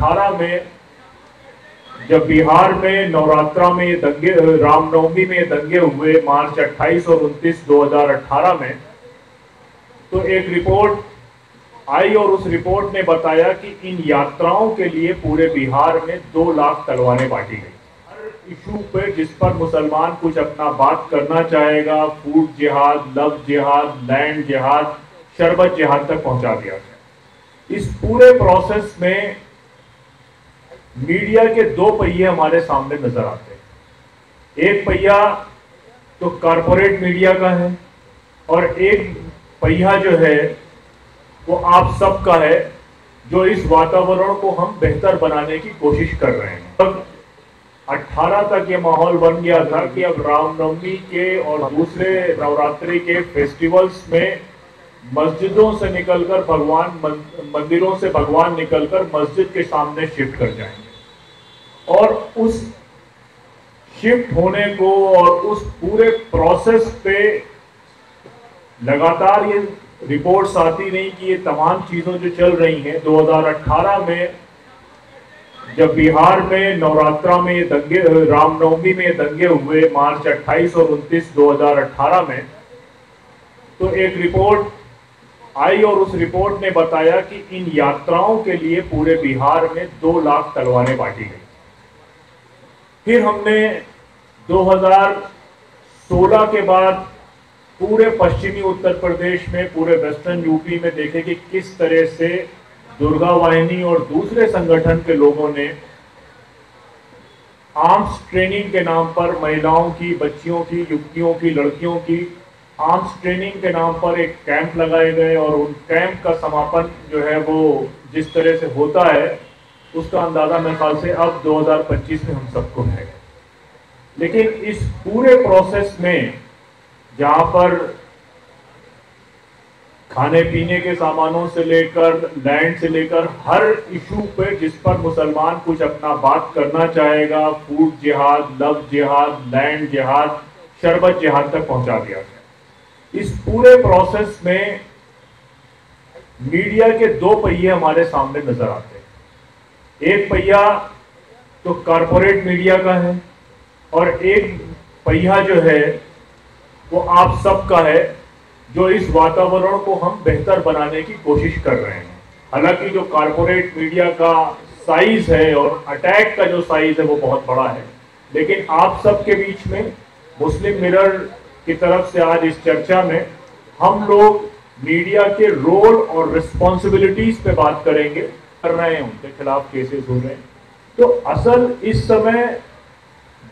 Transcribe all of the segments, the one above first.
2018 में जब बिहार में नवरात्रा में ये दंगे, रामनवमी में ये दंगे हुए मार्च 28 और 29 2018 में, तो एक रिपोर्ट आई और उस रिपोर्ट ने बताया कि इन यात्राओं के लिए पूरे बिहार में 2 लाख तलवारें बांटी गई। हर इशू पे जिस पर मुसलमान कुछ अपना बात करना चाहेगा, फूड जिहाद, लव जिहाद, लैंड जिहाद, शरबत जिहाद तक पहुंचा दिया गया। इस पूरे प्रोसेस में मीडिया के 2 पहिए हमारे सामने नजर आते हैं। एक पहिया तो कॉरपोरेट मीडिया का है और एक पहिया जो है वो आप सबका है, जो इस वातावरण को हम बेहतर बनाने की कोशिश कर रहे हैं। तब 18 तक ये माहौल बन गया था कि अब रामनवमी के और दूसरे नवरात्रि के फेस्टिवल्स में मस्जिदों से निकलकर मंदिरों से भगवान निकलकर मस्जिद के सामने शिफ्ट कर जाएंगे। और उस शिफ्ट होने को और उस पूरे प्रोसेस पे लगातार ये रिपोर्ट्स आती रही कि ये तमाम चीज़ों जो चल रही हैं। 2018 में जब बिहार में नवरात्रा में ये दंगे, रामनवमी में ये दंगे हुए मार्च 28 और 29 2018 में, तो एक रिपोर्ट आई और उस रिपोर्ट ने बताया कि इन यात्राओं के लिए पूरे बिहार में 2 लाख तलवारें बांटी गई। फिर हमने 2016 के बाद पूरे पश्चिमी उत्तर प्रदेश में, पूरे वेस्टर्न यूपी में देखे कि किस तरह से दुर्गा वाहिनी और दूसरे संगठन के लोगों ने आर्म्स ट्रेनिंग के नाम पर महिलाओं की, बच्चियों की, युवतियों की, लड़कियों की आर्म्स ट्रेनिंग के नाम पर एक कैंप लगाए गए और उन कैंप का समापन जो है वो जिस तरह से होता है उसका अंदाजा मेरे ख्याल से अब 2025 में हम सबको है। लेकिन इस पूरे प्रोसेस में जहां पर खाने पीने के सामानों से लेकर लैंड से लेकर हर इशू पे जिस पर मुसलमान कुछ अपना बात करना चाहेगा, फूड जिहाद, लव जिहाद, लैंड जिहाद, शरबत जिहाद तक पहुंचा दिया गया। इस पूरे प्रोसेस में मीडिया के 2 पहिए हमारे सामने नजर आते हैं। एक पहिया तो कॉरपोरेट मीडिया का है और एक पहिया जो है वो आप सबका है, जो इस वातावरण को हम बेहतर बनाने की कोशिश कर रहे हैं। हालांकि जो कॉरपोरेट मीडिया का साइज है और अटैक का जो साइज है वो बहुत बड़ा है, लेकिन आप सबके बीच में मुस्लिम मिरर की तरफ से आज इस चर्चा में हम लोग मीडिया के रोल और रिस्पॉन्सिबिलिटीज पे बात करेंगे। कर रहे हैं, उनके खिलाफ केसेस हो रहे हैं। तो असल इस समय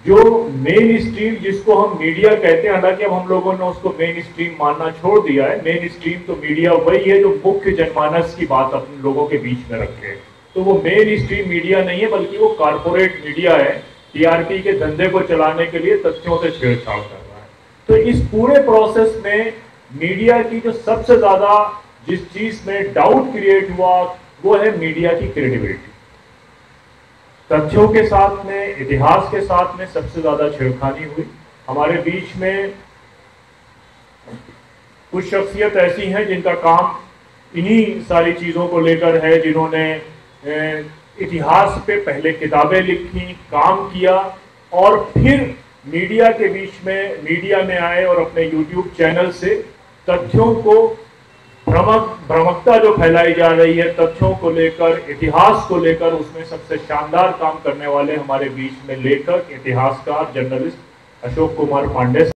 जो मेन स्ट्रीम जिसको हम मीडिया कहते हैं, हालांकि अब हम लोगों ने उसको मेन स्ट्रीम मानना छोड़ दिया है। मेन स्ट्रीम तो मीडिया वही है जो मुख्य जनमानस की बात अपने लोगों के बीच में रखे। तो वो मेन स्ट्रीम मीडिया नहीं है, बल्कि वो कॉरपोरेट मीडिया है, टीआरपी के धंधे को चलाने के लिए तथ्यों से छेड़छाड़ कर रहा है। तो इस पूरे प्रोसेस में मीडिया की जो सबसे ज्यादा जिस चीज में डाउट क्रिएट हुआ वो है मीडिया की क्रेडिबिलिटी। तथ्यों के साथ में, इतिहास के साथ में सबसे ज्यादा छेड़खानी हुई। हमारे बीच में कुछ शख्सियत ऐसी हैं जिनका काम इन्हीं सारी चीजों को लेकर है, जिन्होंने इतिहास पे पहले किताबें लिखी, काम किया और फिर मीडिया के बीच में, मीडिया में आए और अपने यूट्यूब चैनल से तथ्यों को, भ्रमकता जो फैलाई जा रही है तथ्यों को लेकर, इतिहास को लेकर, उसमें सबसे शानदार काम करने वाले हमारे बीच में लेखक, इतिहासकार, जर्नलिस्ट अशोक कुमार पांडे।